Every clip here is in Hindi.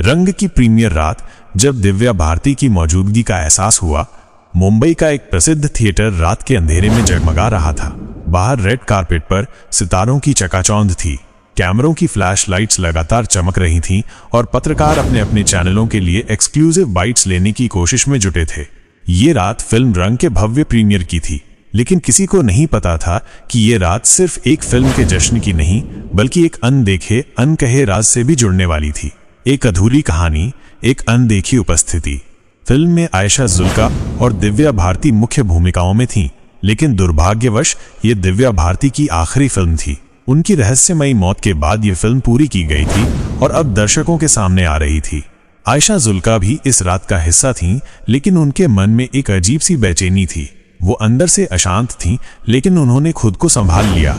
रंग की प्रीमियर रात जब दिव्या भारती की मौजूदगी का एहसास हुआ, मुंबई का एक प्रसिद्ध थिएटर रात के अंधेरे में जगमगा रहा था। बाहर रेड कारपेट पर सितारों की चकाचौंध थी, कैमरों की फ्लैश लाइट्स लगातार चमक रही थीं और पत्रकार अपने अपने चैनलों के लिए एक्सक्लूसिव बाइट्स लेने की कोशिश में जुटे थे। ये रात फिल्म रंग के भव्य प्रीमियर की थी, लेकिन किसी को नहीं पता था कि ये रात सिर्फ एक फिल्म के जश्न की नहीं, बल्कि एक अनदेखे अनकहे राज से भी जुड़ने वाली थी। एक अधूरी कहानी, एक अनदेखी उपस्थिति। फिल्म में आयशा जुल्का और दिव्या भारती मुख्य भूमिकाओं में थीं, लेकिन दुर्भाग्यवश ये दिव्या भारती की आखिरी फिल्म थी। उनकी रहस्यमयी मौत के बाद ये फिल्म पूरी की गई थी और अब दर्शकों के सामने आ रही थी। आयशा जुल्का भी इस रात का हिस्सा थीं, लेकिन उनके मन में एक अजीब सी बेचैनी थी। वो अंदर से अशांत थीं, लेकिन उन्होंने खुद को संभाल लिया।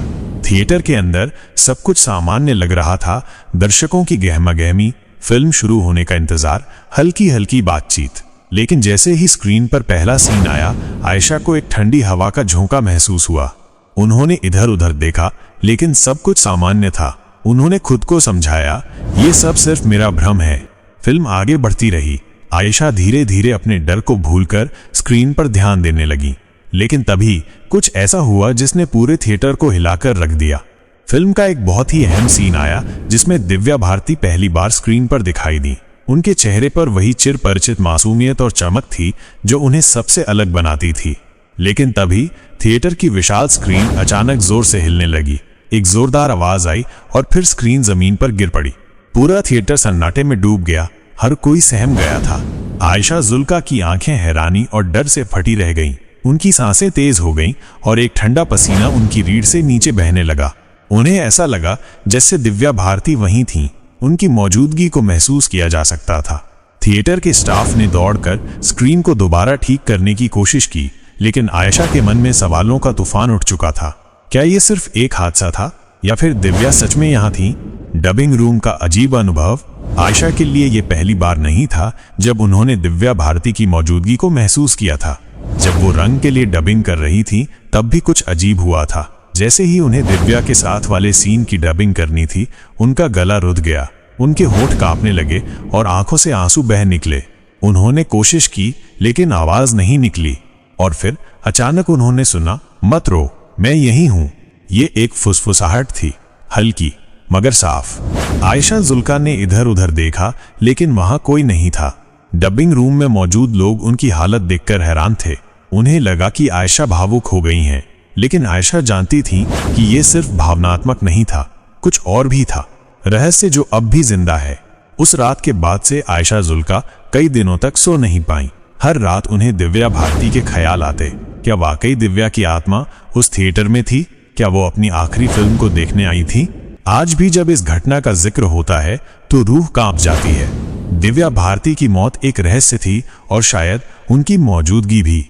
थिएटर के अंदर सब कुछ सामान्य लग रहा था, दर्शकों की गहमागहमी, फिल्म शुरू होने का इंतजार, हल्की हल्की बातचीत। लेकिन जैसे ही स्क्रीन पर पहला सीन आया, आयशा को एक ठंडी हवा का झोंका महसूस हुआ। उन्होंने इधर उधर देखा, लेकिन सब कुछ सामान्य था। उन्होंने खुद को समझाया, ये सब सिर्फ मेरा भ्रम है। फिल्म आगे बढ़ती रही। आयशा धीरे धीरे अपने डर को भूलकर स्क्रीन पर ध्यान देने लगी। लेकिन तभी कुछ ऐसा हुआ जिसने पूरे थिएटर को हिलाकर रख दिया। फिल्म का एक बहुत ही अहम सीन आया, जिसमें दिव्या भारती पहली बार स्क्रीन पर दिखाई दी। उनके चेहरे पर वही चिर परिचित मासूमियत और चमक थी जो उन्हें सबसे अलग बनाती थी। लेकिन तभी थिएटर की विशाल स्क्रीन अचानक जोर से हिलने लगी। एक जोरदार आवाज आई और फिर स्क्रीन जमीन पर गिर पड़ी। पूरा थिएटर सन्नाटे में डूब गया। हर कोई सहम गया था। आयशा जुल्का की आंखें हैरानी और डर से फटी रह गईं। उनकी सांसें तेज हो गईं और एक ठंडा पसीना उनकी रीढ़ से नीचे बहने लगा। उन्हें ऐसा लगा जैसे दिव्या भारती वहीं थीं। उनकी मौजूदगी को महसूस किया जा सकता था। थिएटर के स्टाफ ने दौड़कर स्क्रीन को दोबारा ठीक करने की कोशिश की, लेकिन आयशा के मन में सवालों का तूफान उठ चुका था। क्या ये सिर्फ एक हादसा था, या फिर दिव्या सच में यहाँ थी? डबिंग रूम का अजीब अनुभव। आयशा के लिए ये पहली बार नहीं था जब उन्होंने दिव्या भारती की मौजूदगी को महसूस किया था। जब वो रंग के लिए डबिंग कर रही थी, तब भी कुछ अजीब हुआ था। जैसे ही उन्हें दिव्या के साथ वाले सीन की डबिंग करनी थी, उनका गला रुध गया, उनके होंठ कांपने लगे और आंखों से आंसू बह निकले। उन्होंने कोशिश की, लेकिन आवाज नहीं निकली। और फिर अचानक उन्होंने सुना, मत रो, मैं यहीं हूं। ये एक फुसफुसाहट थी, हल्की मगर साफ। आयशा जुल्का ने इधर उधर देखा, लेकिन वहां कोई नहीं था। डबिंग रूम में मौजूद लोग उनकी हालत देखकर हैरान थे। उन्हें लगा कि आयशा भावुक हो गई हैं, लेकिन आयशा जानती थी कि यह सिर्फ भावनात्मक नहीं था, कुछ और भी था, रहस्य जो अब भी जिंदा है। उस रात के बाद से आयशा जुल्का कई दिनों तक सो नहीं पाई। हर रात उन्हें दिव्या भारती के ख्याल आते। क्या वाकई दिव्या की आत्मा उस थिएटर में थी? क्या वो अपनी आखिरी फिल्म को देखने आई थी? आज भी जब इस घटना का जिक्र होता है तो रूह कांप जाती है। दिव्या भारती की मौत एक रहस्य थी, और शायद उनकी मौजूदगी भी।